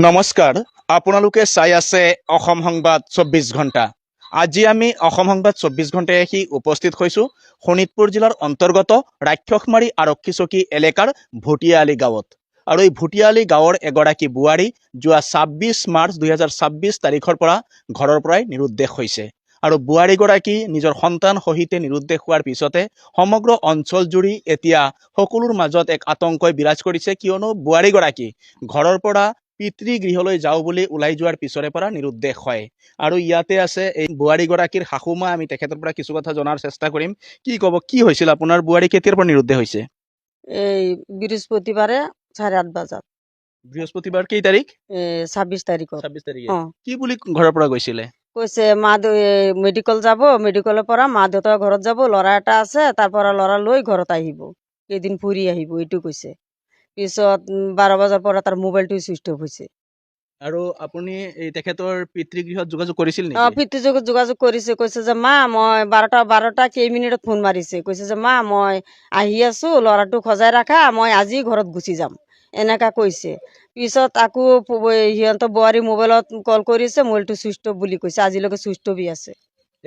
নমস্কাৰ আপোনালোকে চাই আছে অসম সংবাদ 24 ঘণ্টা। আজি আমি অসম সংবাদ 24 ঘণ্টায় আহি উপস্থিত হৈছোঁ শোণিতপুৰ জিলাৰ অন্তৰ্গত ৰাক্ষসমাৰী আৰক্ষী চকী এলেকাৰ ভুটিয়ালি গাঁৱত। আৰু এই ভুটিয়ালি গাঁৱৰ এগৰাকী বোৱাৰী যোৱা 26 মাৰ্চ 2026 তাৰিখৰ পৰা ঘৰৰ পৰাই নিৰুদ্দেশ হৈছে। আৰু বোৱাৰীগৰাকী নিজৰ সন্তান সহিতে নিৰুদ্দেশ হোৱাৰ পিছতে সমগ্ৰ অঞ্চল জুৰি এতিয়া সকলোৰ মাজত এক আতংকই বিৰাজ কৰিছে, কিয়নো বোৱাৰীগৰাকী ঘৰৰ পৰা পিতৃগৃহলৈ যাওঁ বুলি ওলাই যোৱাৰ পিছৰে পৰা নিৰুদ্দেশ হয়। আৰু ইয়াতে আছে এই বোৱাৰীগৰাকীৰ শাশুমা। আমি তেখেতৰ পৰা কিছু কথা জনাৰ চেষ্টা কৰিম। কি ক'ব, কি হৈছিল আপোনাৰ বোৱাৰী, কেতিয়াৰ পৰা নিৰুদ্দেশ হৈছে? এই বৃহস্পতিবাৰে 8:30 বজাত। বৃহস্পতিবাৰ কেই তাৰিখ? 26 তাৰিখত। 26 তাৰিখে। অ কি বুলি ঘৰৰ পৰা গৈছিলে? কৈছে মেডিকেল যাব, মেডিকেলৰ পৰা মা দেউতাৰ ঘৰত যাব, ল'ৰা এটা আছে, তাৰ পৰা ল'ৰা লৈ ঘৰত আহিব, কেইদিন ফুৰি আহিব, এইটো কৈছে। পিছত 12 বজাৰ পৰা তাৰ মোবাইলটো চুইচ অফ হৈছে। আৰু আপুনি এই তেখেতৰ পিতৃগৃহত যোগাযোগ কৰিছিল অ নেকি? পিতৃযোগত যোগাযোগ কৰিছে, কৈছে যে মা মই 12টা কেইমিনিটত ফোন মাৰিছে, কৈছে যে মা মই আহি আছো, ল'ৰাটোক সজাই ৰাখা, মই আজি ঘৰত গুচি যাম, এনেকা কৈছে। পিছত আকৌ সিহঁতৰ বোৱাৰী মোবাইলত কল কৰিছে, মোবাইলটো চুইচ অফ বুলি কৈছে। আজিলৈকে চুইচ অফেই আছে,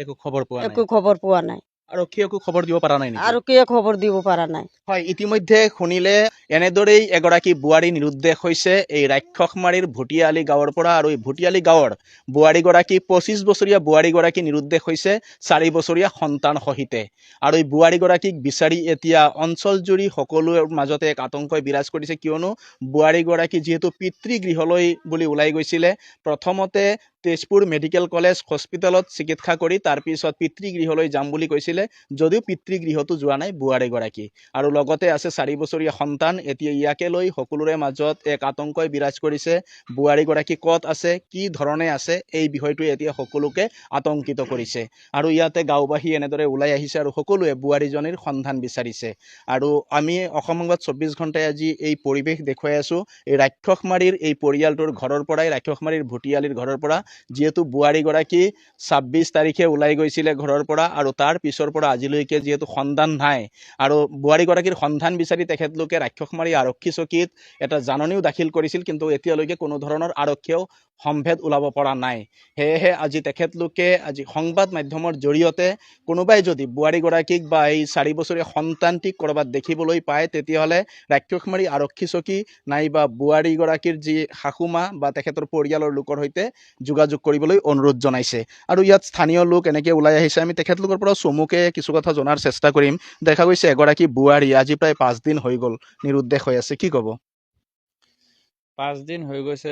একো খবৰ পোৱা নাই? একো খবৰ পোৱা নাই। আৰক্ষীয়ে একো খবৰ দিব পৰা নাই নেকি? আৰু কিয় খবৰ দিব পৰা নাই? হয়, ইতিমধ্যে শুনিলে এনেদৰেই এগৰাকী বোৱাৰী নিৰুদ্দেশ হৈছে এই ৰাক্ষসমাৰীৰ ভুটিয়ালি গাঁৱৰ পৰা। আৰু এই ভুটিয়ালি গাঁৱৰ বোৱাৰীগৰাকী 25 বছৰীয়া বোৱাৰীগৰাকী নিৰুদ্দেশ হৈছে 4 বছৰীয়া সন্তান সহিতে। আৰু এই বোৱাৰীগৰাকীক বিচাৰি এতিয়া অঞ্চল জুৰি সকলোৰে মাজতে এক আতংকই বিৰাজ কৰিছে, কিয়নো বোৱাৰীগৰাকী যিহেতু পিতৃগৃহলৈ বুলি ওলাই গৈছিলে, প্ৰথমতে তেজপুৰ মেডিকেল কলেজ হস্পিটেলত চিকিৎসা কৰি তাৰপিছত পিতৃগৃহলৈ যাম বুলি কৈছিলে, যদিও পিতৃগৃহতো যোৱা নাই বোৱাৰীগৰাকী। আৰু লগতে আছে 4 বছৰীয়া সন্তান। এতিয়া ইয়াকে লৈ সকলোৰে মাজত এক আতংকই বিৰাজ কৰিছে। বোৱাৰীগৰাকী ক'ত আছে, কি ধৰণে আছে, এই বিষয়টোৱে এতিয়া সকলোকে আতংকিত কৰিছে। আৰু ইয়াতে গাঁওবাসী এনেদৰে ওলাই আহিছে আৰু সকলোৱে বোৱাৰীজনীৰ সন্ধান বিচাৰিছে। আৰু আমি অসম সংবাদ 24 ঘণ্টাই আজি এই পৰিৱেশ দেখুৱাই আছো এই ৰাক্ষসমাৰীৰ এই পৰিয়ালটোৰ ঘৰৰ পৰাই, ৰাক্ষসমাৰীৰ ভুটিয়ালিৰ ঘৰৰ পৰা। যিহেতু বোৱাৰীগৰাকী 26 তাৰিখে ওলাই গৈছিলে ঘৰৰ পৰা, আৰু তাৰ পিছৰ পৰা আজিলৈকে যিহেতু সন্ধান নাই, আৰু বোৱাৰীগৰাকীৰ সন্ধান বিচাৰি তেখেতলোকে ৰাক্ষসমাৰী আৰক্ষী চকীত এটা জাননীও দাখিল কৰিছিল, কিন্তু এতিয়ালৈকে কোনো ধৰণৰ আৰক্ষীয়েও সম্ভেদ ওলাব পৰা নাই। সেয়েহে আজি তেখেতলোকে সংবাদ মাধ্যমৰ জৰিয়তে কোনোবাই যদি বোৱাৰীগৰাকীক বা এই 4 বছৰীয়া সন্তানটিক ক'ৰবাত দেখিবলৈ পায়, তেতিয়াহ'লে ৰাক্ষসমাৰী আৰক্ষী চকী নাইবা বোৱাৰীগৰাকীৰ যি শাশুমা বা তেখেতৰ পৰিয়ালৰ লোকৰ সৈতে যোগাযোগ কৰিবলৈ অনুৰোধ জনাইছে। আৰু ইয়াত স্থানীয় লোক এনেকৈ ওলাই আহিছে। আমি তেখেতলোকৰ পৰা চমুকে কিছু কথা জনাৰ চেষ্টা কৰিম। দেখা গৈছে এগৰাকী বোৱাৰী আজি প্ৰায় 5 দিন হৈ গ'ল নিৰুদ্দেশ হৈ আছে, কি ক'ব? 5 দিন হৈ গৈছে